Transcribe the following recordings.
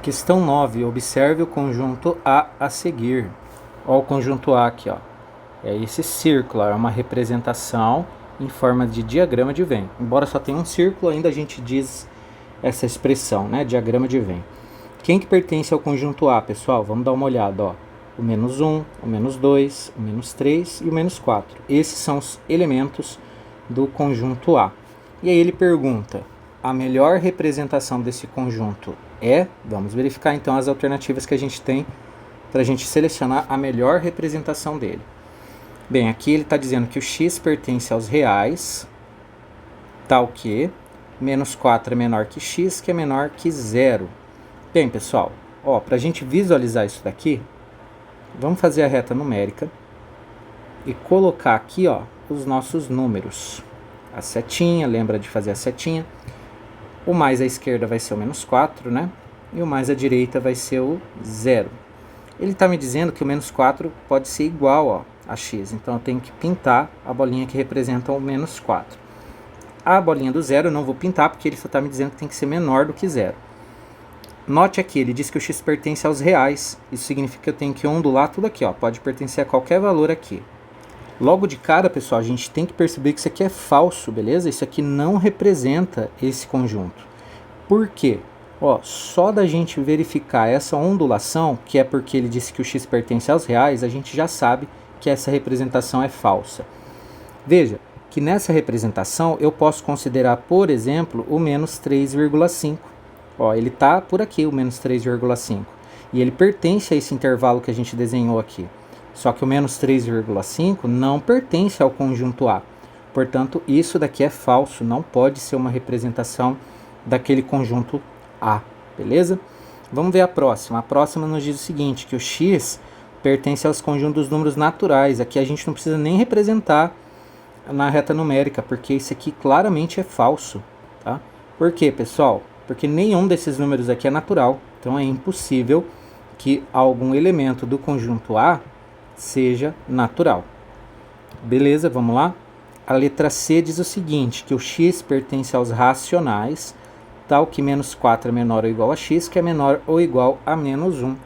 Questão 9. Observe o conjunto A seguir. Olha o conjunto A aqui, ó. É esse círculo, é uma representação em forma de diagrama de Venn. Embora só tenha um círculo, ainda a gente diz essa expressão, né? Diagrama de Venn. Quem que pertence ao conjunto A, pessoal? Vamos dar uma olhada, ó. O menos 1, o menos 2, o menos 3 e o menos 4. Esses são os elementos do conjunto A. E aí ele pergunta, a melhor representação desse conjunto é? Vamos verificar então as alternativas que a gente tem para a gente selecionar a melhor representação dele. Bem, aqui ele está dizendo que o x pertence aos reais, tal que menos 4 é menor que x, que é menor que 0. Bem, pessoal, para a gente visualizar isso daqui, vamos fazer a reta numérica e colocar aqui os nossos números. A setinha, lembra de fazer a setinha. O mais à esquerda vai ser o menos 4, né? E o mais à direita vai ser o 0. Ele está me dizendo que o menos 4 pode ser igual a x, então eu tenho que pintar a bolinha que representa o menos 4. A bolinha do 0 eu não vou pintar, porque ele só está me dizendo que tem que ser menor do que 0. Note aqui, ele diz que o x pertence aos reais. Isso significa que eu tenho que ondular tudo aqui, pode pertencer a qualquer valor aqui. Logo de cara, pessoal, a gente tem que perceber que isso aqui é falso, beleza? Isso aqui não representa esse conjunto. Por quê? Só da gente verificar essa ondulação, que é porque ele disse que o x pertence aos reais, a gente já sabe que essa representação é falsa. Veja que nessa representação eu posso considerar, por exemplo, o menos 3,5. Ele está por aqui, o menos 3,5. E ele pertence a esse intervalo que a gente desenhou aqui. Só que o menos 3,5 não pertence ao conjunto A. Portanto, isso daqui é falso, não pode ser uma representação daquele conjunto A, beleza? Vamos ver a próxima. A próxima nos diz o seguinte, que o x pertence aos conjuntos dos números naturais. Aqui a gente não precisa nem representar na reta numérica, porque isso aqui claramente é falso, tá? Por quê, pessoal? Porque nenhum desses números aqui é natural, então é impossível que algum elemento do conjunto A seja natural. Beleza, vamos lá? A letra C diz o seguinte, que o x pertence aos racionais, tal que menos 4 é menor ou igual a x, que é menor ou igual a menos 1.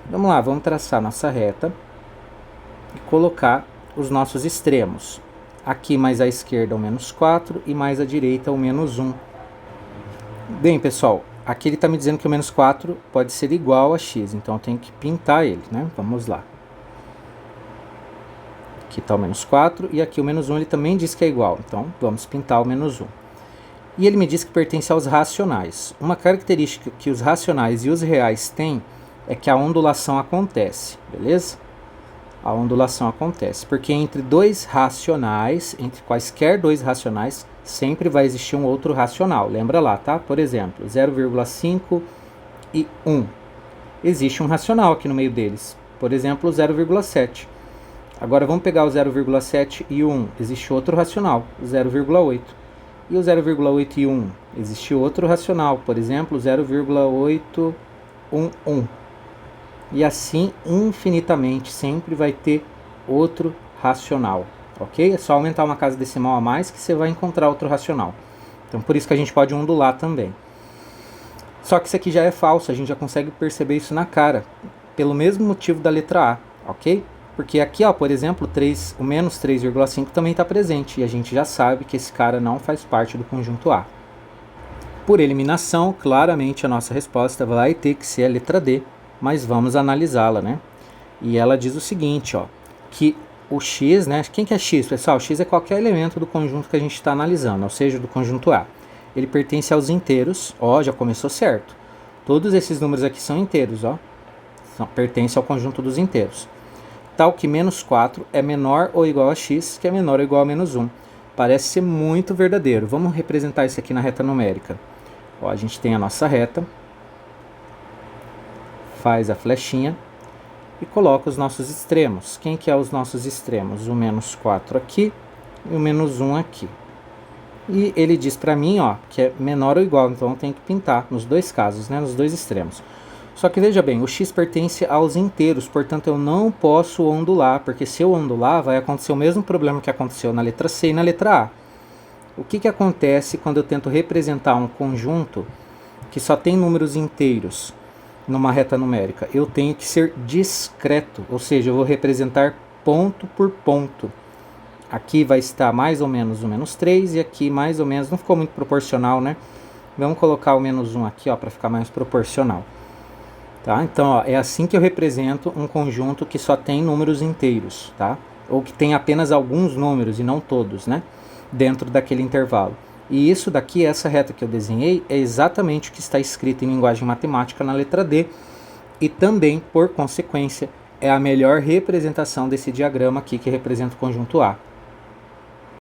Vamos lá, vamos traçar nossa reta e colocar os nossos extremos. Aqui mais à esquerda o menos 4 e mais à direita o menos 1. Bem, pessoal, aqui ele está me dizendo que o menos 4 pode ser igual a x, então eu tenho que pintar ele, né? Vamos lá. Aqui está o menos 4 e aqui o menos 1 ele também diz que é igual, então vamos pintar o menos 1. E ele me diz que pertence aos racionais. Uma característica que os racionais e os reais têm é que a ondulação acontece, beleza? A ondulação acontece, porque entre dois racionais, entre quaisquer dois racionais, sempre vai existir um outro racional. Lembra lá, tá? Por exemplo, 0,5 e 1. Existe um racional aqui no meio deles. Por exemplo, 0,7. Agora vamos pegar o 0,7 e o 1. Existe outro racional, 0,8. E o 0,8 e 1? Existe outro racional, por exemplo, 0,811. E assim, infinitamente, sempre vai ter outro racional, ok? É só aumentar uma casa decimal a mais que você vai encontrar outro racional. Então, por isso que a gente pode ondular também. Só que isso aqui já é falso, a gente já consegue perceber isso na cara, pelo mesmo motivo da letra A, ok? Porque aqui, por exemplo, o menos 3,5 também está presente, e a gente já sabe que esse cara não faz parte do conjunto A. Por eliminação, claramente a nossa resposta vai ter que ser a letra D, mas vamos analisá-la, né? E ela diz o seguinte, que o x, né? Quem que é x, pessoal? X é qualquer elemento do conjunto que a gente está analisando, ou seja, do conjunto A. Ele pertence aos inteiros, já começou certo. Todos esses números aqui são inteiros, pertence ao conjunto dos inteiros. Tal que menos 4 é menor ou igual a x, que é menor ou igual a menos 1. Parece ser muito verdadeiro. Vamos representar isso aqui na reta numérica. A gente tem a nossa reta, faz a flechinha e coloca os nossos extremos. Quem que é os nossos extremos? O menos 4 aqui e o menos 1 aqui. E ele diz para mim, que é menor ou igual, então eu tenho que pintar nos dois casos, né, nos dois extremos. Só que veja bem, o x pertence aos inteiros, portanto eu não posso ondular, porque se eu ondular vai acontecer o mesmo problema que aconteceu na letra C e na letra A. O que acontece quando eu tento representar um conjunto que só tem números inteiros? numa reta numérica? Eu tenho que ser discreto, ou seja, eu vou representar ponto por ponto. Aqui vai estar mais ou menos o menos 3 e aqui mais ou menos, não ficou muito proporcional, né? Vamos colocar o menos 1 aqui, ó, para ficar mais proporcional. Tá? Então, ó, é assim que eu represento um conjunto que só tem números inteiros, tá? Ou que tem apenas alguns números e não todos, né? Dentro daquele intervalo. E isso daqui, essa reta que eu desenhei, é exatamente o que está escrito em linguagem matemática na letra D. E também, por consequência, é a melhor representação desse diagrama aqui que representa o conjunto A.